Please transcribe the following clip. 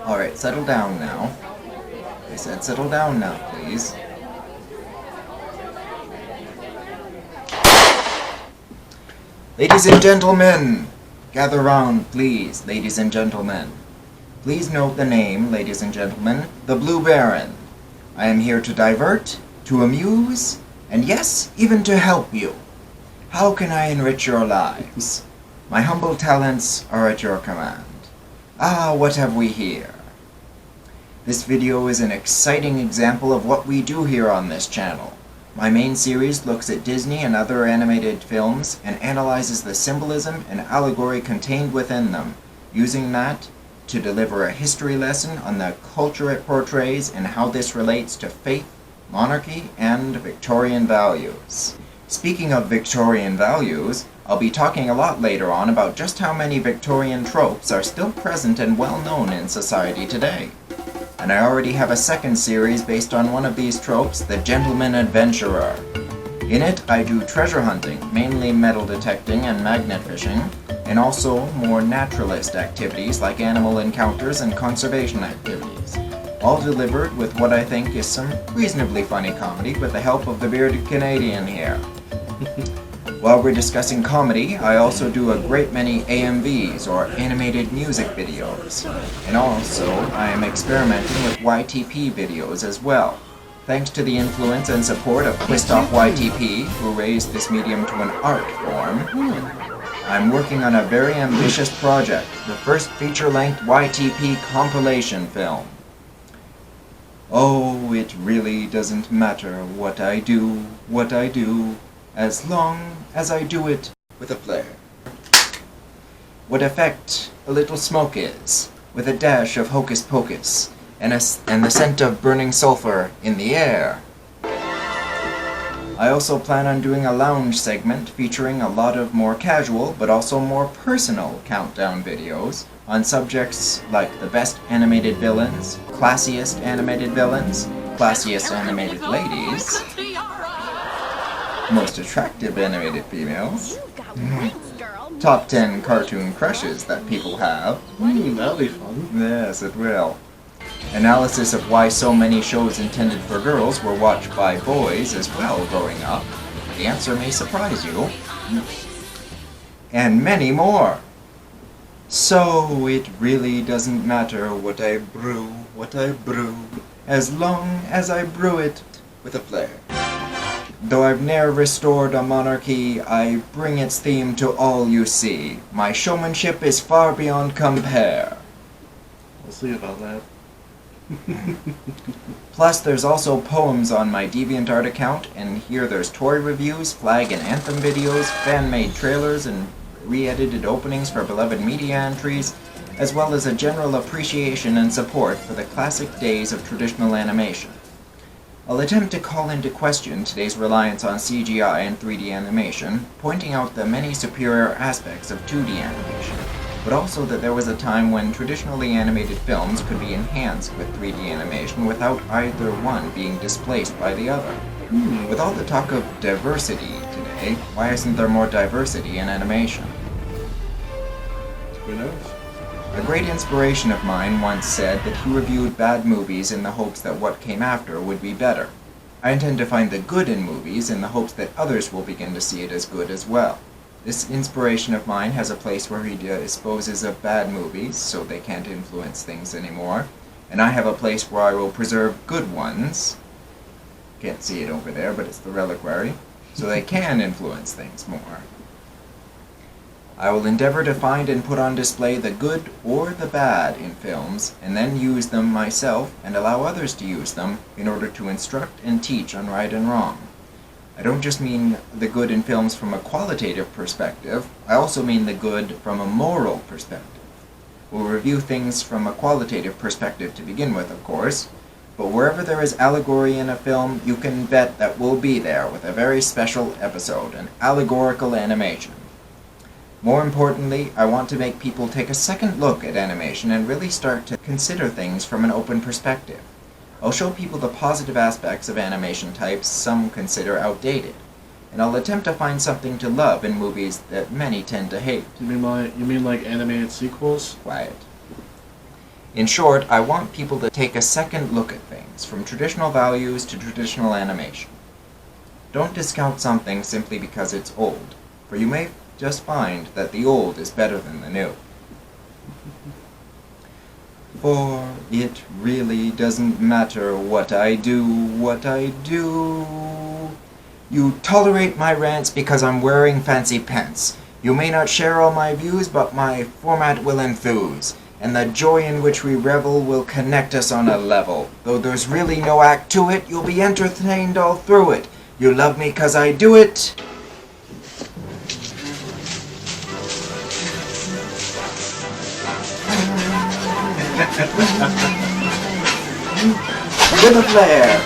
Alright, settle down now. I said settle down now, please. Ladies and gentlemen! Gather round, please, ladies and gentlemen. Please note the name, ladies and gentlemen, the Blue Baron. I am here to divert, to amuse, and yes, even to help you. How can I enrich your lives? My humble talents are at your command. Ah, what have we here? This video is an exciting example of what we do here on this channel. My main series looks at Disney and other animated films and analyzes the symbolism and allegory contained within them, using that to deliver a history lesson on the culture it portrays and how this relates to faith, monarchy, and Victorian values. Speaking of Victorian values, I'll be talking a lot later on about just how many Victorian tropes are still present and well known in society today. And I already have a second series based on one of these tropes, the Gentleman Adventurer. In it, I do treasure hunting, mainly metal detecting and magnet fishing, and also more naturalist activities like animal encounters and conservation activities, all delivered with what I think is some reasonably funny comedy with the help of the bearded Canadian here. While we're discussing comedy, I also do a great many AMVs, or animated music videos. And also, I am experimenting with YTP videos as well. Thanks to the influence and support of Christoph YTP, who raised this medium to an art form, I'm working on a very ambitious project, the first feature-length YTP compilation film. Oh, it really doesn't matter what I do, as long as I do it with a flair. What effect a little smoke is, with a dash of hocus pocus, and the scent of burning sulfur in the air. I also plan on doing a lounge segment featuring a lot of more casual, but also more personal countdown videos on subjects like the best animated villains, classiest animated villains, classiest animated ladies, most attractive animated females, top 10 cartoon crushes that people have. That'll be fun. Yes, it will. Analysis of why so many shows intended for girls were watched by boys as well growing up. The answer may surprise you. And many more. So it really doesn't matter what I brew, as long as I brew it with a flair. Though I've ne'er restored a monarchy, I bring its theme to all you see. My showmanship is far beyond compare. We'll see about that. Plus, there's also poems on my DeviantArt account, and here there's toy reviews, flag and anthem videos, fan-made trailers, and re-edited openings for beloved media entries, as well as a general appreciation and support for the classic days of traditional animation. I'll attempt to call into question today's reliance on CGI and 3D animation, pointing out the many superior aspects of 2D animation, but also that there was a time when traditionally animated films could be enhanced with 3D animation without either one being displaced by the other. With all the talk of diversity today, why isn't there more diversity in animation? Who knows? A great inspiration of mine once said that he reviewed bad movies in the hopes that what came after would be better. I intend to find the good in movies in the hopes that others will begin to see it as good as well. This inspiration of mine has a place where he disposes of bad movies, so they can't influence things anymore, and I have a place where I will preserve good ones. Can't see it over there, but it's the reliquary, so they can influence things more. I will endeavor to find and put on display the good or the bad in films, and then use them myself and allow others to use them in order to instruct and teach on right and wrong. I don't just mean the good in films from a qualitative perspective, I also mean the good from a moral perspective. We'll review things from a qualitative perspective to begin with, of course, but wherever there is allegory in a film, you can bet that we'll be there with a very special episode, an allegorical animation. More importantly, I want to make people take a second look at animation and really start to consider things from an open perspective. I'll show people the positive aspects of animation types some consider outdated, and I'll attempt to find something to love in movies that many tend to hate. You mean like animated sequels? Quiet. In short, I want people to take a second look at things, from traditional values to traditional animation. Don't discount something simply because it's old, for you may just find that the old is better than the new. For it really doesn't matter what I do. You tolerate my rants because I'm wearing fancy pants. You may not share all my views, but my format will enthuse, and the joy in which we revel will connect us on a level. Though there's really no act to it, you'll be entertained all through it. You love me 'cause I do it. With a flair.